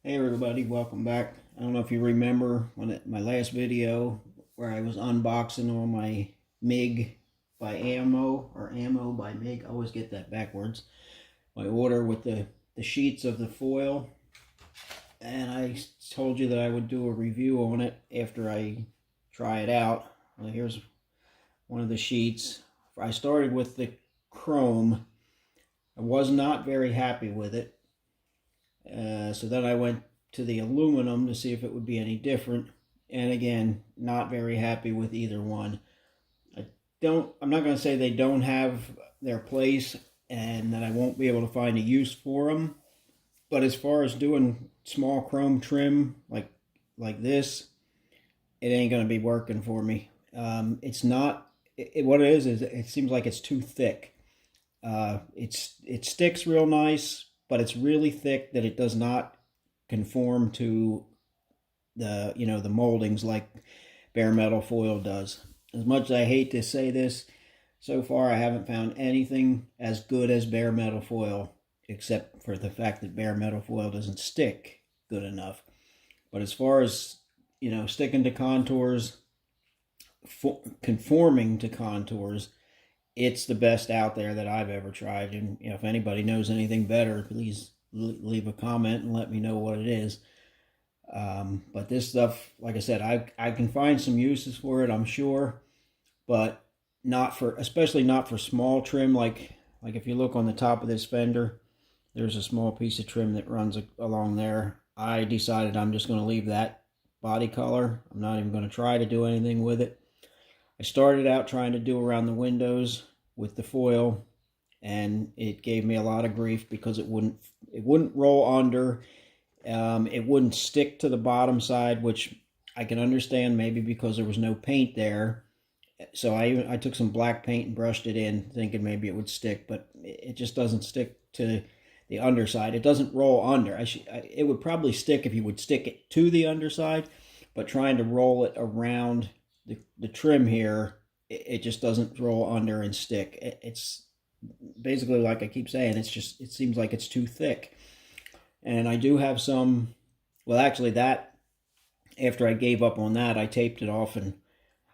Hey everybody, welcome back. I don't know if you remember my last video where I was unboxing all my MIG by Ammo or Ammo by MIG. I always get that backwards. My order with the sheets of the foil, and I told you that I would do a review on it after I try it out. Well, here's one of the sheets. I started with the chrome. I was not very happy with it. So then I went to the aluminum to see if it would be any different. And again, not very happy with either one. I'm not going to say they don't have their place and that I won't be able to find a use for them. But as far as doing small chrome trim like this, it ain't going to be working for me. It's not, what it is it seems like it's too thick. It sticks real nice, but it's really thick that it does not conform to the moldings like bare metal foil does. As much as I hate to say this, so far I haven't found anything as good as bare metal foil, except for the fact that bare metal foil doesn't stick good enough. But as far as sticking to contours, conforming to contours, it's the best out there that I've ever tried. And if anybody knows anything better, please leave a comment and let me know what it is. But this stuff, like I said, I can find some uses for it, I'm sure, but especially not for small trim. Like if you look on the top of this fender, there's a small piece of trim that runs along there. I decided I'm just going to leave that body color. I'm not even going to try to do anything with it. I started out trying to do around the windows with the foil, and it gave me a lot of grief because it wouldn't roll under. It wouldn't stick to the bottom side, which I can understand, maybe because there was no paint there. So I took some black paint and brushed it in, thinking maybe it would stick, but it just doesn't stick to the underside. It doesn't roll under. It would probably stick if you would stick it to the underside, but trying to roll it around the trim here, it just doesn't roll under and stick. It's basically, like I keep saying, it seems like it's too thick. And I do have some, well, actually that, after I gave up on that, I taped it off, and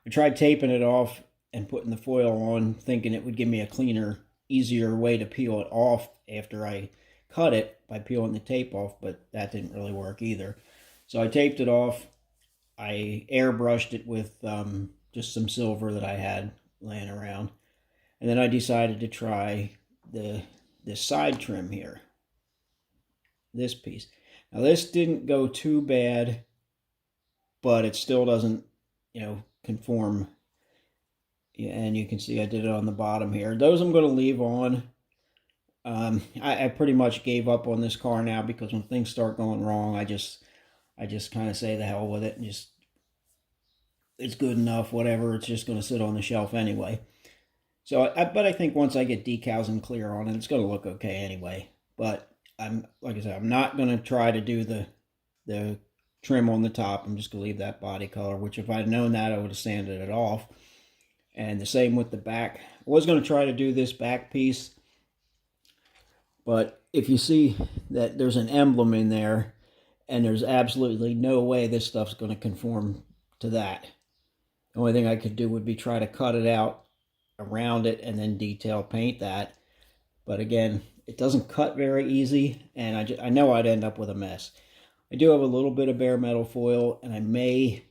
I tried taping it off and putting the foil on, thinking it would give me a cleaner, easier way to peel it off after I cut it by peeling the tape off, but that didn't really work either. So I taped it off. I airbrushed it with just some silver that I had laying around. And then I decided to try this side trim here. This piece. Now this didn't go too bad, but it still doesn't, conform. And you can see I did it on the bottom here. Those I'm going to leave on. I pretty much gave up on this car now, because when things start going wrong, I just kind of say the hell with it and just, it's good enough, whatever. It's just going to sit on the shelf anyway. So, but I think once I get decals and clear on it, it's going to look okay anyway. But like I said, I'm not going to try to do the trim on the top. I'm just going to leave that body color, which if I'd known that, I would have sanded it off. And the same with the back. I was going to try to do this back piece, but if you see that there's an emblem in there, and there's absolutely no way this stuff's going to conform to that. The only thing I could do would be try to cut it out around it and then detail paint that. But again, it doesn't cut very easy, and I know I'd end up with a mess. I do have a little bit of bare metal foil, and I may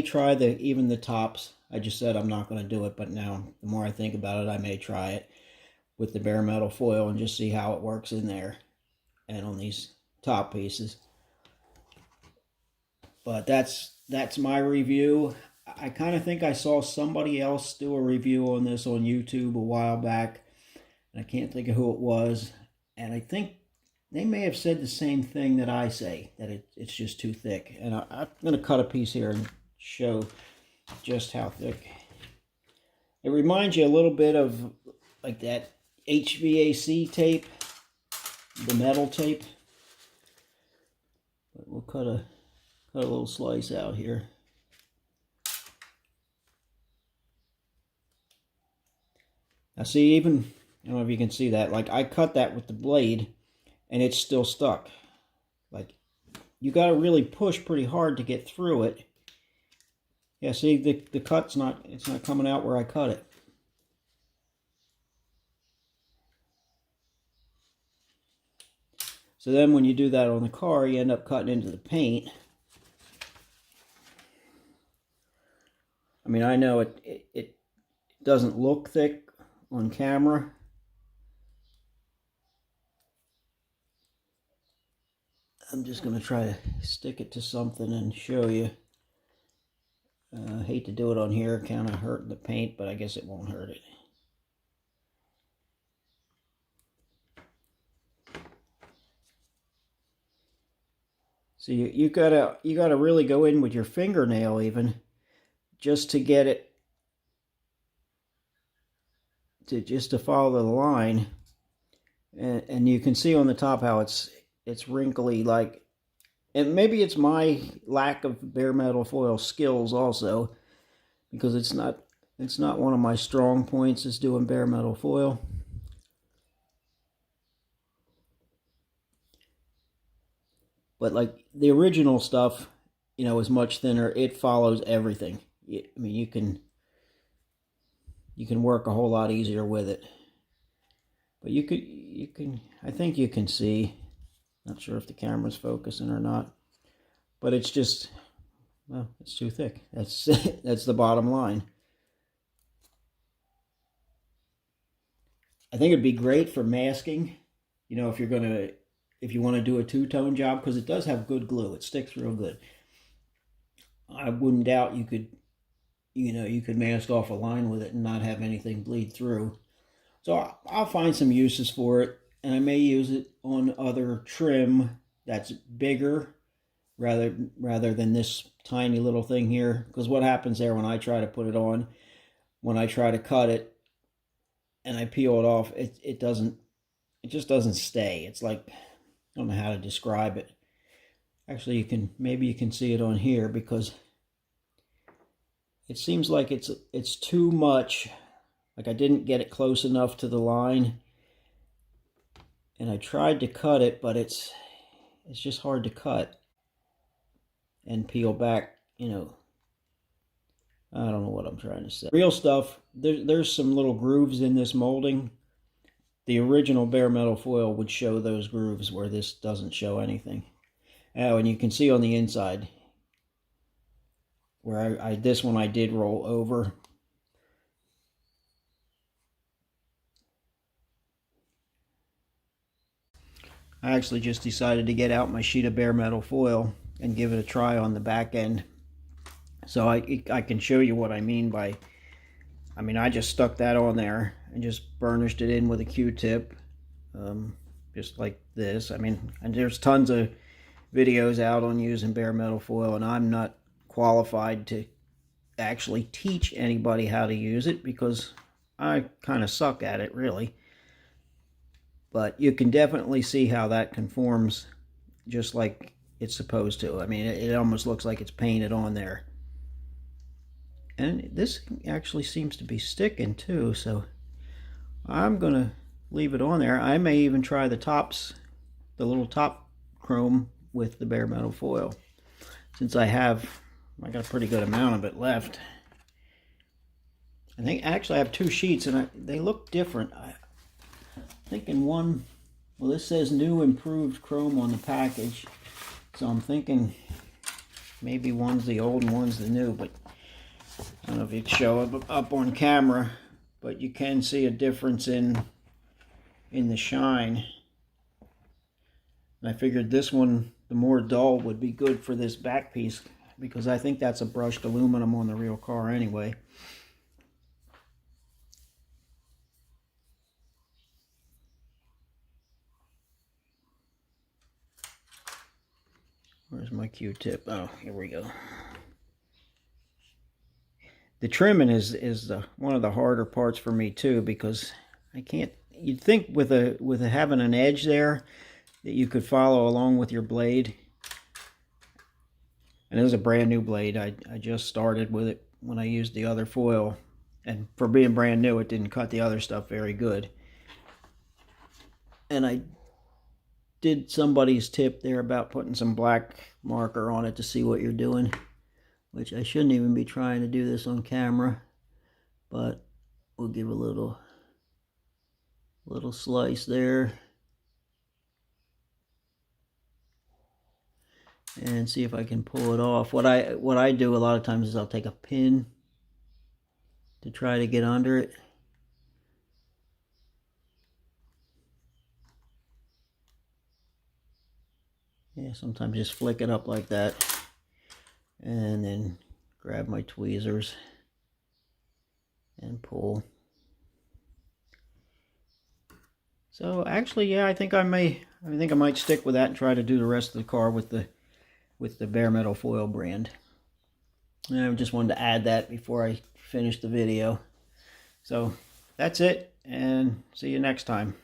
try even the tops. I just said I'm not going to do it, but now the more I think about it, I may try it with the bare metal foil and just see how it works in there and on these top pieces. But that's my review. I kind of think I saw somebody else do a review on this on YouTube a while back, and I can't think of who it was. And I think they may have said the same thing that I say, that it's just too thick. And I'm going to cut a piece here and show just how thick. It reminds you a little bit of like that HVAC tape, the metal tape. But we'll cut a little slice out here. Now see, even, I don't know if you can see that, like I cut that with the blade and it's still stuck. Like, you got to really push pretty hard to get through it. Yeah, see, the cut's not, it's not coming out where I cut it. So then when you do that on the car, you end up cutting into the paint. I mean, I know it doesn't look thick on camera. I'm just going to try to stick it to something and show you. I hate to do it on here, kind of hurt the paint, but I guess it won't hurt it. So you gotta really go in with your fingernail even, just to get it to follow the line, and you can see on the top how it's wrinkly, like, and maybe it's my lack of bare metal foil skills also, because it's not one of my strong points is doing bare metal foil. But like the original stuff, you know, is much thinner. It follows everything. I mean, you can work a whole lot easier with it. But you can, I think you can see. Not sure if the camera's focusing or not. But it's just, well, it's too thick. That's that's the bottom line. I think it'd be great for masking. You know, if you want to do a two-tone job, because it does have good glue. It sticks real good. I wouldn't doubt you could mask off a line with it and not have anything bleed through. So I'll find some uses for it, and I may use it on other trim that's bigger rather than this tiny little thing here. Because what happens there when I try to put it on, when I try to cut it and I peel it off, it just doesn't stay. It's like, I don't know how to describe it. Actually, maybe you can see it on here, because it seems like it's too much. Like, I didn't get it close enough to the line, and I tried to cut it, but it's just hard to cut and peel back. You know, I don't know what I'm trying to say. Real stuff, there's some little grooves in this molding. The original bare metal foil would show those grooves where this doesn't show anything. Oh, and you can see on the inside where this one I did roll over. I actually just decided to get out my sheet of bare metal foil and give it a try on the back end. So I can show you what I mean by, I mean, I just stuck that on there and just burnished it in with a Q-tip, just like this. I mean, and there's tons of videos out on using bare metal foil, and I'm not qualified to actually teach anybody how to use it, because I kind of suck at it, really. But you can definitely see how that conforms just like it's supposed to. I mean, it almost looks like it's painted on there. And this actually seems to be sticking too, so I'm going to leave it on there. I may even try the tops, the little top chrome with the bare metal foil, since I got a pretty good amount of it left. I think actually I have two sheets, and they look different. I think in one, well, this says new improved chrome on the package, so I'm thinking maybe one's the old and one's the new, but I don't know if you can show it up on camera, but you can see a difference in the shine. And I figured this one, the more dull, would be good for this back piece, because I think that's a brushed aluminum on the real car anyway. Where's my Q-tip? Oh, here we go. The trimming is one of the harder parts for me too, because I can't. You'd think with having an edge there that you could follow along with your blade. And this is a brand new blade. I just started with it when I used the other foil, and for being brand new, it didn't cut the other stuff very good. And did somebody's tip there about putting some black marker on it to see what you're doing, which I shouldn't even be trying to do this on camera, but we'll give a little slice there and see if I can pull it off. What I do a lot of times is I'll take a pin to try to get under it. Yeah, sometimes just flick it up like that and then grab my tweezers and pull. So actually, yeah, I think I might stick with that and try to do the rest of the car with the bare metal foil brand. And I just wanted to add that before I finish the video. So that's it, and see you next time.